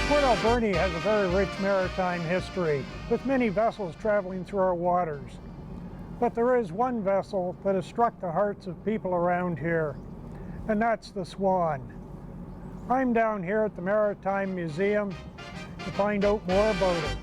Port Alberni has a very rich maritime history, with many vessels traveling through our waters. But there is one vessel that has struck the hearts of people around here, and that's the Swan. I'm down here at the Maritime Museum to find out more about it.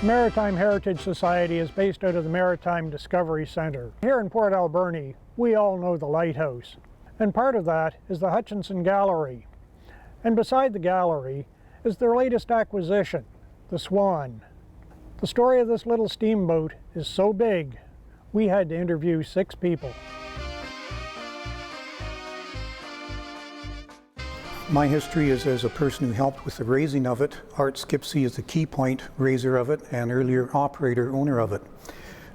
The Maritime Heritage Society is based out of the Maritime Discovery Center. Here in Port Alberni, we all know the lighthouse, and part of that is the Hutchinson Gallery. And beside the gallery is their latest acquisition, the Swan. The story of this little steamboat is so big, we had to interview 6 people. My history is as a person who helped with the raising of it. Art Skipsey is the key point raiser of it and earlier operator, owner of it.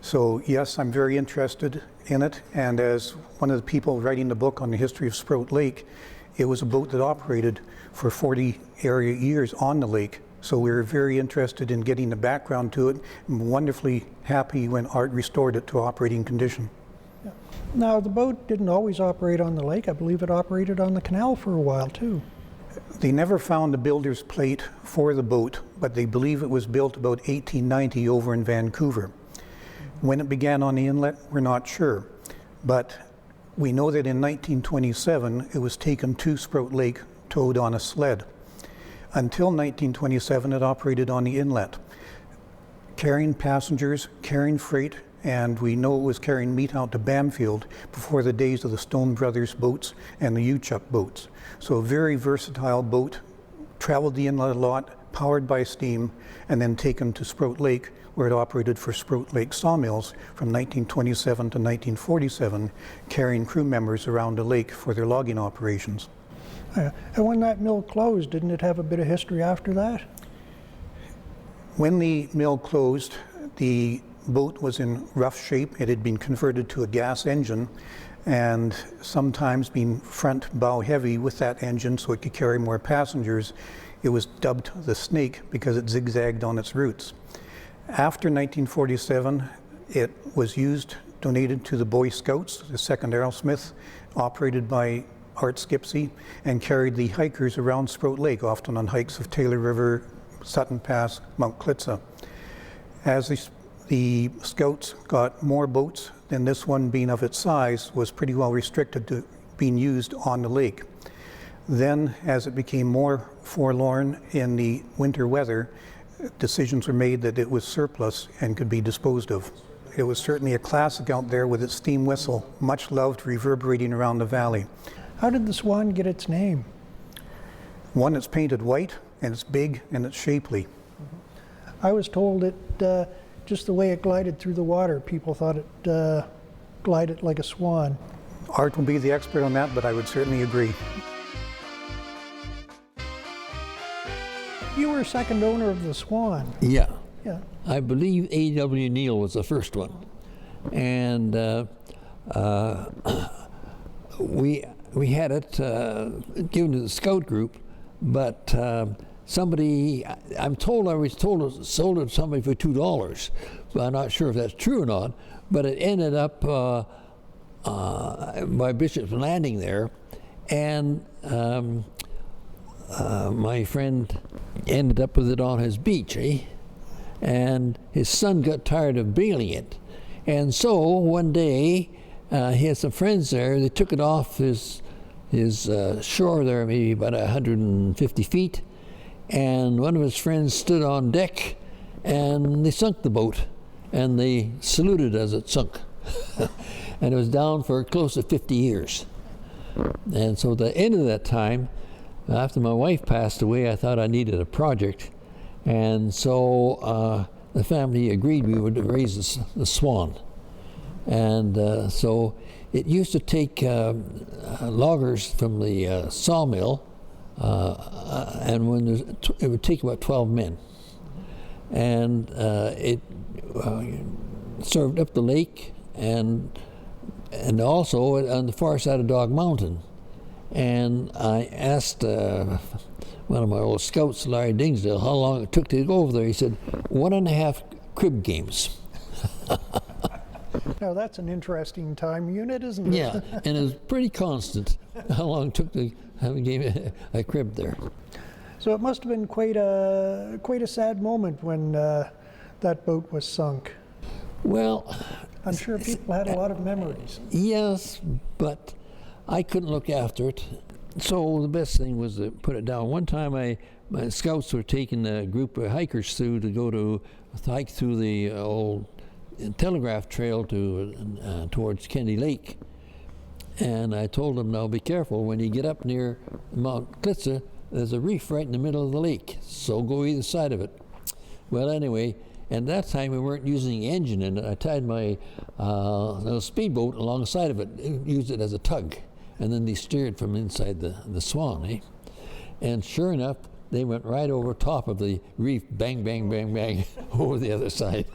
So yes, I'm very interested in it, and as one of the people writing the book on the history of Sprout Lake, it was a boat that operated for 40 area years on the lake. So we were very interested in getting the background to it, and wonderfully happy when Art restored it to operating condition. Yeah. Now, the boat didn't always operate on the lake. I believe it operated on the canal for a while too. They never found the builder's plate for the boat, but they believe it was built about 1890 over in Vancouver. When it began on the inlet, we're not sure, but we know that in 1927 it was taken to Sprout Lake, towed on a sled. Until 1927 it operated on the inlet, carrying passengers, carrying freight, and we know it was carrying meat out to Bamfield before the days of the Stone Brothers boats and the U-Chuck boats. So a very versatile boat, traveled the inlet a lot, powered by steam, and then taken to Sprout Lake, where it operated for Sprout Lake Sawmills from 1927 to 1947, carrying crew members around the lake for their logging operations. And when that mill closed, didn't it have a bit of history after that? When the mill closed, the boat was in rough shape. It had been converted to a gas engine, and sometimes being front bow heavy with that engine so it could carry more passengers, it was dubbed the Snake because it zigzagged on its routes. After 1947, it was used, donated to the Boy Scouts, the 2nd Arrowsmith, operated by Art Skipsey, and carried the hikers around Sprout Lake, often on hikes of Taylor River, Sutton Pass, Mount Klitza. As the Scouts got more boats, then this one, being of its size, was pretty well restricted to being used on the lake. Then, as it became more forlorn in the winter weather, decisions were made that it was surplus and could be disposed of. It was certainly a classic out there with its steam whistle, much loved, reverberating around the valley. How did the Swan get its name? One, it's painted white, and it's big, and it's shapely. I was told it, just the way it glided through the water, people thought it glided like a swan. Art will be the expert on that, but I would certainly agree. You were second owner of the Swan. Yeah. Yeah. I believe A.W. Neal was the first one. And we had it given to the scout group, but somebody, I'm told I was told sold it to somebody for $2. But I'm not sure if that's true or not, but it ended up by Bishop's Landing there, and my friend ended up with it on his beach, and his son got tired of bailing it. And so one day, he had some friends there, they took it off his shore there, maybe about 150 feet, and one of his friends stood on deck, and they sunk the boat, and they saluted as it sunk. And it was down for close to 50 years. And so at the end of that time, after my wife passed away, I thought I needed a project, and so the family agreed we would raise the Swan. And so it used to take loggers from the sawmill, and when it would take about 12 men. And it served up the lake and also on the far side of Dog Mountain. And I asked one of my old scouts, Larry Dingsdale, how long it took to go over there. He said, 1.5 crib games. Now that's an interesting time unit, isn't it? Yeah, and it was pretty constant how long it took to have a game, a crib there. So it must have been quite a sad moment when that boat was sunk. Well, I'm sure people had a lot of memories. yes, but I couldn't look after it. So the best thing was to put it down. One time my scouts were taking a group of hikers through to go to hike through the old telegraph trail to towards Kennedy Lake. And I told them, now be careful, when you get up near Mount Klitza, there's a reef right in the middle of the lake, so go either side of it. Well, anyway, and that time we weren't using the engine in it. I tied my little speedboat alongside of it, used it as a tug, and then they steered from inside the Swan, eh? And sure enough, they went right over top of the reef, bang, bang, bang, bang, over the other side.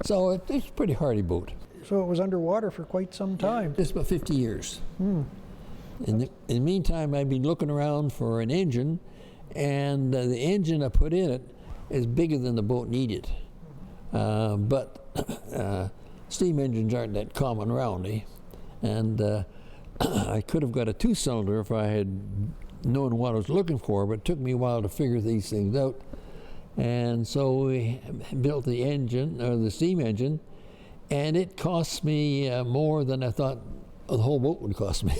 So it's a pretty hardy boat. So it was underwater for quite some time. Just about 50 years. In the meantime, I've been looking around for an engine, and the engine I put in it is bigger than the boat needed. But steam engines aren't that common around, eh? And I could have got a 2-cylinder if I had known what I was looking for, but it took me a while to figure these things out. And so we built the engine, or the steam engine, and it cost me more than I thought the whole boat would cost me.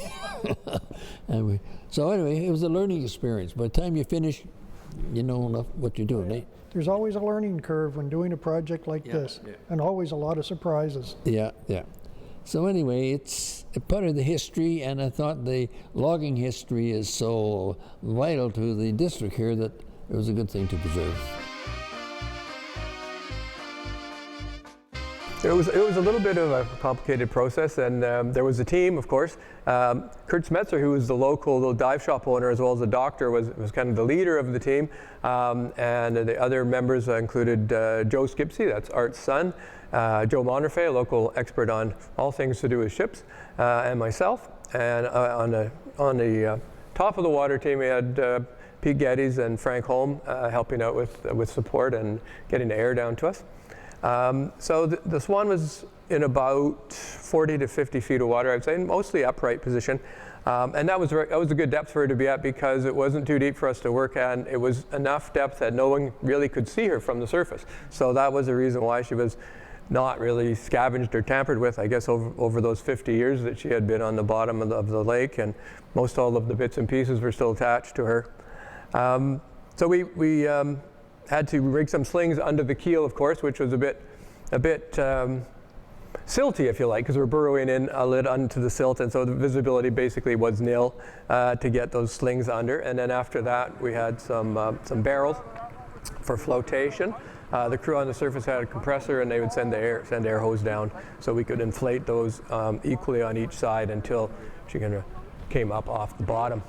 So anyway, it was a learning experience. By the time you finish, you know what you're doing, eh? There's always a learning curve when doing a project like this, and always a lot of surprises. Yeah, yeah. So anyway, it's a part of the history, and I thought the logging history is so vital to the district here that it was a good thing to preserve. It was a little bit of a complicated process, and there was a team, of course. Kurt Smetzer, who was the local dive shop owner as well as the doctor, was kind of the leader of the team. And the other members included Joe Skipsey, that's Art's son, Joe Monterfey, a local expert on all things to do with ships, and myself. And on the top of the water team, we had Pete Geddes and Frank Holm helping out with support and getting the air down to us. So the Swan was in about 40 to 50 feet of water, I'd say, mostly upright position. And that was a good depth for her to be at because it wasn't too deep for us to work at. And it was enough depth that no one really could see her from the surface. So that was the reason why she was not really scavenged or tampered with, I guess, over those 50 years that she had been on the bottom of the lake. And most all of the bits and pieces were still attached to her. So we had to rig some slings under the keel, of course, which was a bit silty, if you like, because we're burrowing in a lid onto the silt, and so the visibility basically was nil to get those slings under. And then after that, we had some barrels for flotation. The crew on the surface had a compressor, and they would send air hose down, so we could inflate those equally on each side until she kind of came up off the bottom.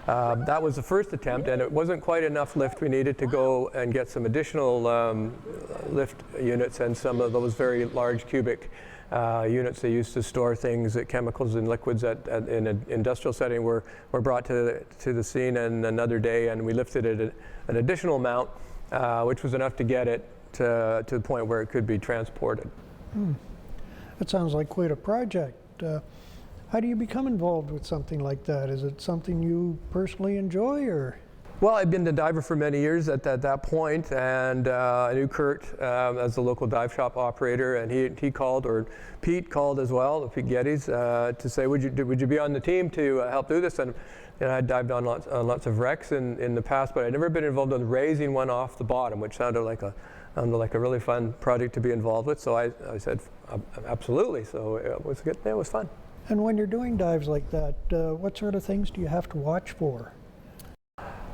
That was the first attempt, and it wasn't quite enough lift. We needed to go and get some additional lift units and some of those very large cubic units they used to store things, chemicals and liquids in an industrial setting were brought to the scene in another day, and we lifted it an additional amount, which was enough to get it to the point where it could be transported. That sounds like quite a project. How do you become involved with something like that? Is it something you personally enjoy, or? Well, I'd been a diver for many years at that point, and I knew Kurt as the local dive shop operator, and he called, or Pete called as well, Pete Geddes, to say, would you be on the team to help do this? And I dived on lots of wrecks in the past, but I'd never been involved in raising one off the bottom, which sounded like a really fun project to be involved with. So I said, absolutely. So it was good. It was fun. And when you're doing dives like that, what sort of things do you have to watch for?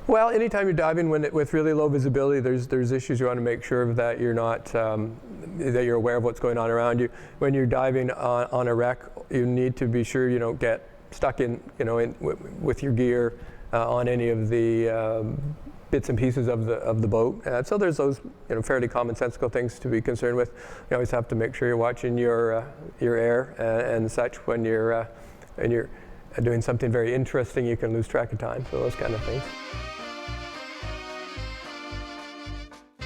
Well, anytime you're diving with really low visibility, there's issues you want to make sure that you're not that you're aware of what's going on around you. When you're diving on a wreck, you need to be sure you don't get stuck with your gear on any of the bits and pieces of the boat. So there's those fairly commonsensical things to be concerned with. You always have to make sure you're watching your air and such when you're doing something very interesting. You can lose track of time. So those kind of things.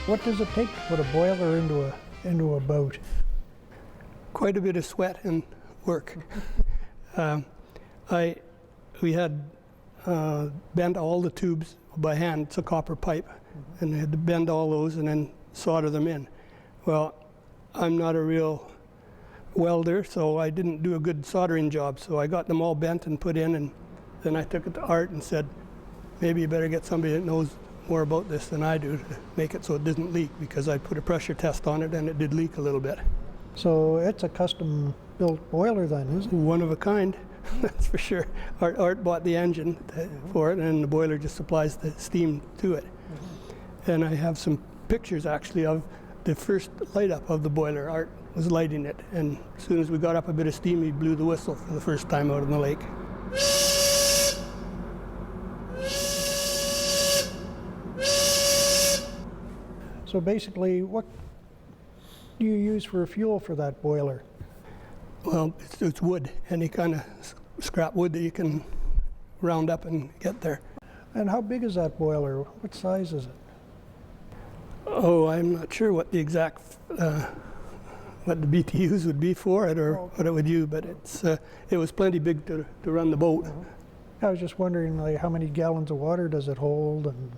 What does it take to put a boiler into a boat? Quite a bit of sweat and work. We had bent all the tubes by hand. It's a copper pipe, and they had to bend all those and then solder them in. Well, I'm not a real welder, so I didn't do a good soldering job. So I got them all bent and put in, and then I took it to Art and said, maybe you better get somebody that knows more about this than I do to make it so it doesn't leak, because I put a pressure test on it and it did leak a little bit. So it's a custom-built boiler then, isn't it? One of a kind, that's for sure. Art bought the engine for it, and the boiler just supplies the steam to it. And I have some pictures actually of the first light up of the boiler. Art was lighting it, and as soon as we got up a bit of steam, he blew the whistle for the first time out in the lake. So basically, what do you use for fuel for that boiler? Well, it's wood, any kind of scrap wood that you can round up and get there. And how big is that boiler? What size is it? Oh, I'm not sure what the exact, what the BTUs would be for it, or what it would use, but it was plenty big to run the boat. I was just wondering, like, how many gallons of water does it hold, and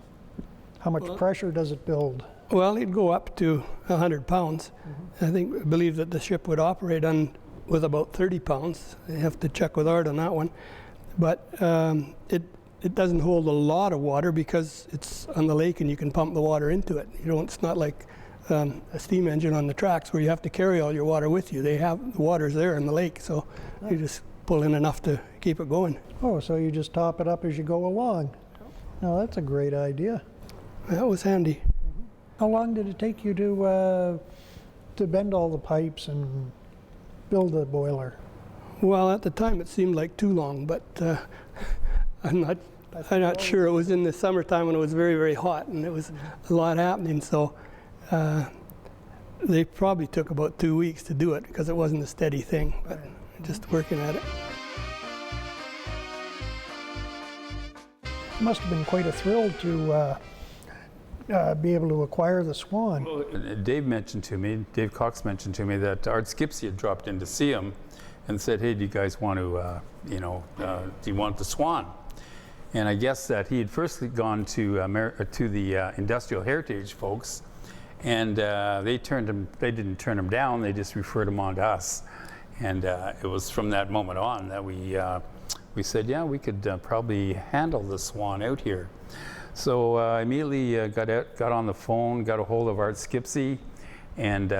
how much pressure does it build? Well, it'd go up to 100 pounds. I believe that the ship would operate with about 30 pounds. I have to check with Art on that one. But it doesn't hold a lot of water because it's on the lake and you can pump the water into it. It's not like a steam engine on the tracks where you have to carry all your water with you. The water's there in the lake, so you just pull in enough to keep it going. Oh, so you just top it up as you go along. Now that's a great idea. That was handy. How long did it take you to bend all the pipes and build the boiler? Well, at the time it seemed like too long, but I'm not sure. It was in the summertime when it was very, very hot, and it was a lot happening. So they probably took about 2 weeks to do it because it wasn't a steady thing, but just working at it. It must have been quite a thrill to be able to acquire the Swan. Well, Dave Cox mentioned to me that Art Skipsey had dropped in to see him and said, hey, do you guys want to, do you want the Swan? And I guess that he had first gone to the Industrial Heritage folks, and they didn't turn him down, they just referred him on to us. And it was from that moment on that we said, yeah, we could probably handle the Swan out here. So immediately got on the phone, got a hold of Art Skipsey, and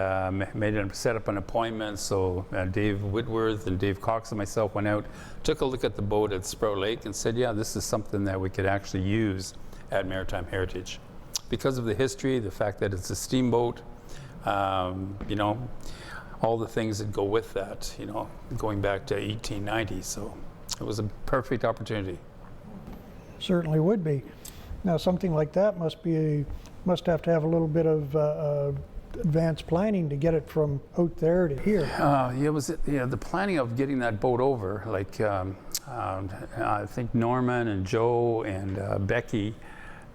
set up an appointment. So Dave Whitworth and Dave Cox and myself went out, took a look at the boat at Sprout Lake, and said, yeah, this is something that we could actually use at Maritime Heritage. Because of the history, the fact that it's a steamboat, all the things that go with that, going back to 1890. So it was a perfect opportunity. Certainly would be. Now, something like that must have to have a little bit of advanced planning to get it from out there to here. It was the planning of getting that boat over. Like I think Norman and Joe and Becky,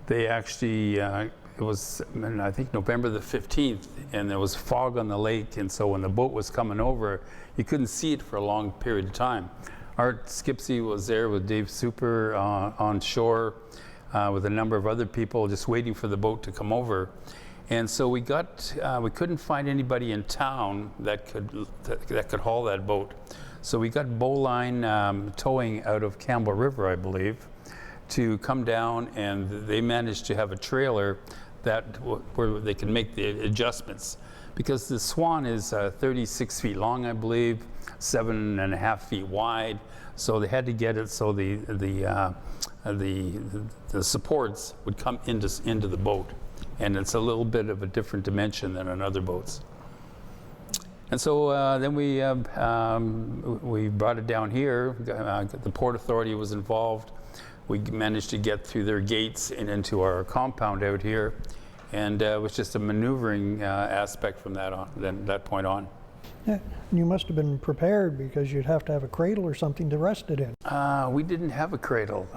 they actually it was I think November the 15th, and there was fog on the lake, and so when the boat was coming over, you couldn't see it for a long period of time. Art Skipsey was there with Dave Super on shore. With a number of other people just waiting for the boat to come over. And so we couldn't find anybody in town that could haul that boat. So we got Bowline Towing out of Campbell River, I believe, to come down, and they managed to have a trailer where they can make the adjustments. Because the Swan is 36 feet long, I believe, 7.5 feet wide. So they had to get it so the supports would come into the boat, and it's a little bit of a different dimension than on other boats. And so then we brought it down here. The Port Authority was involved. We managed to get through their gates and into our compound out here, and it was just a maneuvering aspect from that point on. Yeah, and you must have been prepared because you'd have to have a cradle or something to rest it in. We didn't have a cradle.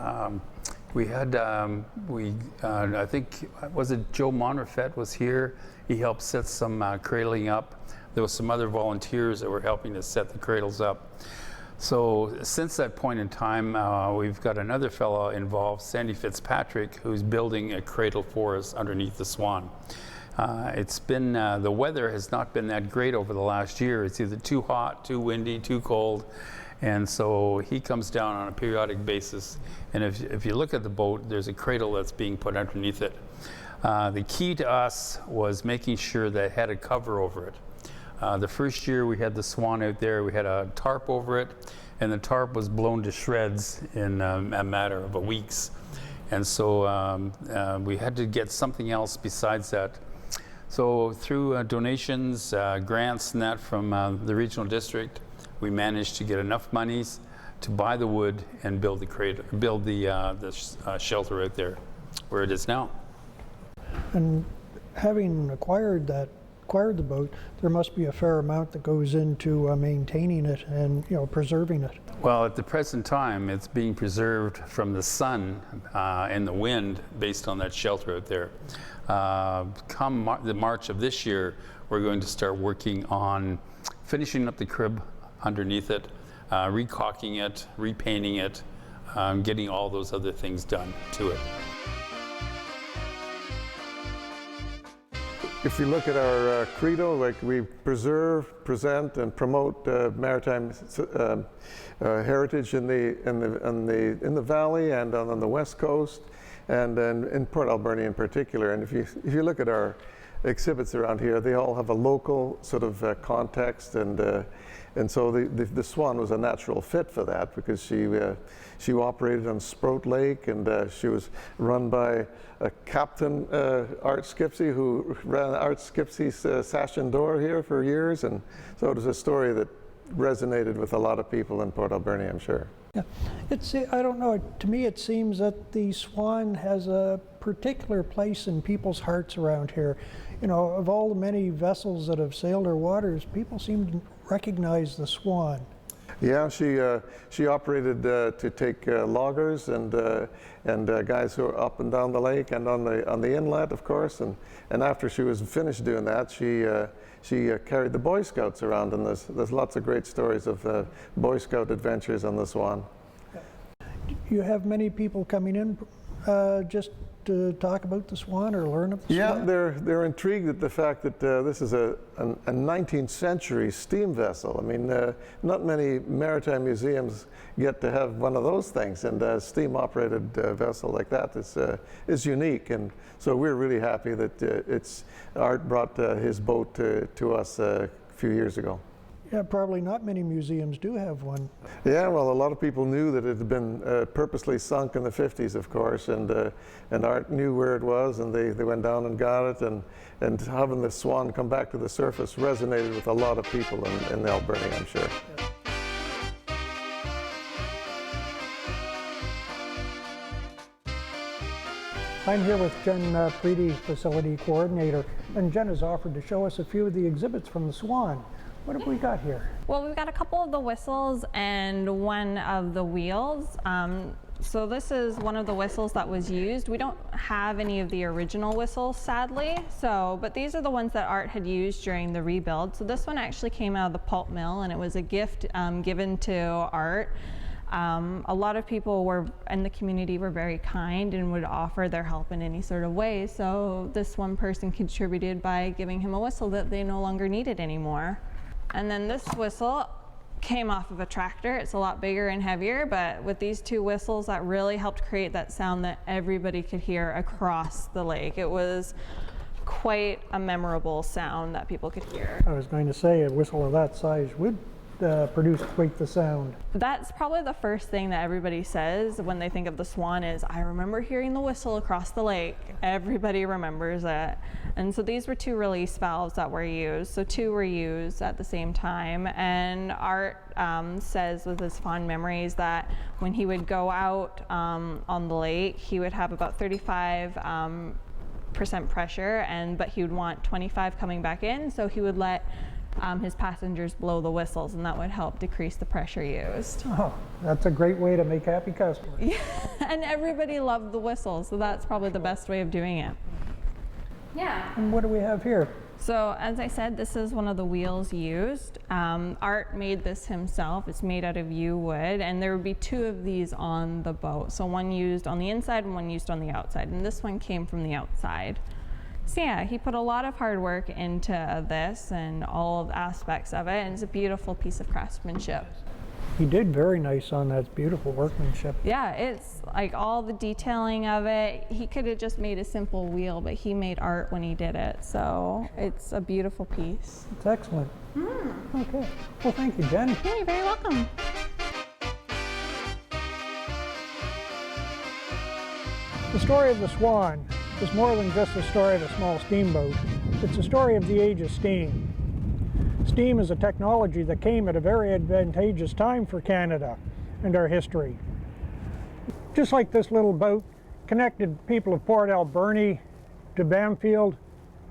We had, I think, was it Joe Monrefet was here? He helped set some cradling up. There was some other volunteers that were helping to set the cradles up. So since that point in time, we've got another fellow involved, Sandy Fitzpatrick, who's building a cradle for us underneath the Swan. It's been, the weather has not been that great over the last year. It's either too hot, too windy, too cold. And so he comes down on a periodic basis. And if you look at the boat, there's a cradle that's being put underneath it. The key to us was making sure that it had a cover over it. The first year we had the Swan out there, we had a tarp over it, and the tarp was blown to shreds in a matter of weeks. And so we had to get something else besides that. So through donations, grants and that from the regional district, we managed to get enough monies to buy the wood and build the shelter out there where it is now. And having acquired the boat, there must be a fair amount that goes into maintaining it and preserving it. Well, at the present time, it's being preserved from the sun and the wind based on that shelter out there. Come the March of this year, we're going to start working on finishing up the crib underneath it, recaulking it, repainting it, getting all those other things done to it. If you look at our credo, like we preserve, present, and promote maritime heritage in the valley and on the west coast, and in Port Alberni in particular. And if you look at our exhibits around here, they all have a local sort of context, and so the Swan was a natural fit for that, because she operated on Sproat Lake, and she was run by a Captain Art Skipsey, who ran Art Skipsey's Sash and Door here for years, and so it was a story that resonated with a lot of people in Port Alberni, I'm sure. Yeah, I don't know, to me it seems that the Swan has a particular place in people's hearts around here. Of all the many vessels that have sailed our waters, people seem to recognize the Swan. Yeah, she operated to take loggers and guys who are up and down the lake and on the inlet, of course. And after she was finished doing that, she carried the Boy Scouts around, and there's lots of great stories of Boy Scout adventures on the Swan. You have many people coming in just to talk about the Swan or learn of the Swan? Yeah, they're intrigued at the fact that this is a 19th century steam vessel. I mean, not many maritime museums get to have one of those things, and a steam-operated vessel like that is unique. And so we're really happy that Art brought his boat to us a few years ago. Yeah, probably not many museums do have one. Yeah, well, a lot of people knew that it had been purposely sunk in the 50s, of course, and Art knew where it was, and they went down and got it, and having the Swan come back to the surface resonated with a lot of people in Alberni, I'm sure. I'm here with Jen Preedy, Facility Coordinator, and Jen has offered to show us a few of the exhibits from the Swan. What have we got here? Well, we've got a couple of the whistles and one of the wheels. So this is one of the whistles that was used. We don't have any of the original whistles, sadly, but these are the ones that Art had used during the rebuild. So this one actually came out of the pulp mill, and it was a gift given to Art. A lot of people in the community were very kind and would offer their help in any sort of way. So this one person contributed by giving him a whistle that they no longer needed anymore. And then this whistle came off of a tractor. It's a lot bigger and heavier, but with these two whistles, that really helped create that sound that everybody could hear across the lake. It was quite a memorable sound that people could hear. I was going to say a whistle of that size would produce quite the sound. That's probably the first thing that everybody says when they think of the Swan is, I remember hearing the whistle across the lake. Everybody remembers it. And so these were two release valves that were used. So two were used at the same time. And Art says with his fond memories that when he would go out on the lake, he would have about 35% pressure, but he would want 25 coming back in. So he would let his passengers blow the whistles, and that would help decrease the pressure used. Oh, that's a great way to make happy customers. Yeah, and everybody loved the whistle, so that's probably the best way of doing it. Yeah. And what do we have here? So as I said, this is one of the wheels used. Art made this himself. It's made out of yew wood, and there would be 2 of these on the boat. So one used on the inside and one used on the outside, and this one came from the outside. So yeah, he put a lot of hard work into this and all of the aspects of it, and it's a beautiful piece of craftsmanship. He did very nice on that. It's beautiful workmanship. Yeah, it's like all the detailing of it. He could have just made a simple wheel, but he made art when he did it. So it's a beautiful piece. It's excellent. Okay. Well, thank you, Jen. Yeah, you're very welcome. The story of the Swan is more than just the story of a small steamboat. It's a story of the age of steam. Steam is a technology that came at a very advantageous time for Canada and our history. Just like this little boat connected people of Port Alberni to Bamfield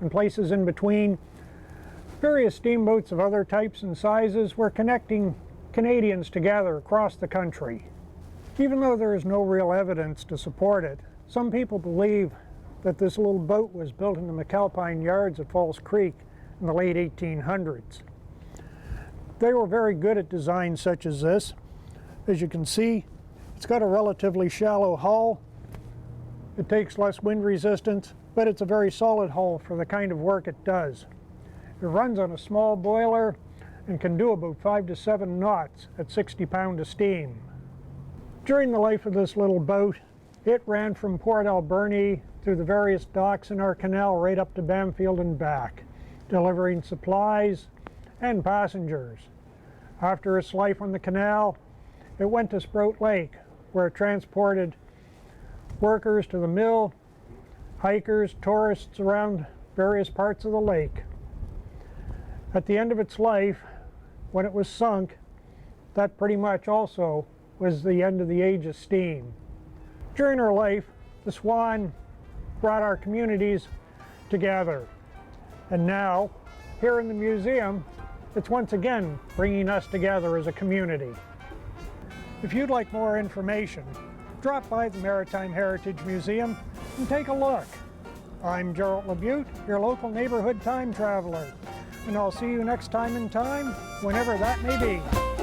and places in between, various steamboats of other types and sizes were connecting Canadians together across the country. Even though there is no real evidence to support it, some people believe that this little boat was built in the McAlpine yards at Falls Creek in the late 1800s. They were very good at designs such as this. As you can see, it's got a relatively shallow hull. It takes less wind resistance, but it's a very solid hull for the kind of work it does. It runs on a small boiler and can do about 5 to 7 knots at 60 pounds of steam. During the life of this little boat, it ran from Port Alberni through the various docks in our canal right up to Bamfield and back, delivering supplies and passengers. After its life on the canal, it went to Sprout Lake, where it transported workers to the mill, hikers, tourists around various parts of the lake. At the end of its life, when it was sunk, that pretty much also was the end of the age of steam. During her life, the Swan brought our communities together. And now, here in the museum, it's once again bringing us together as a community. If you'd like more information, drop by the Maritime Heritage Museum and take a look. I'm Gerald LaBute, your local neighborhood time traveler, and I'll see you next time in time, whenever that may be.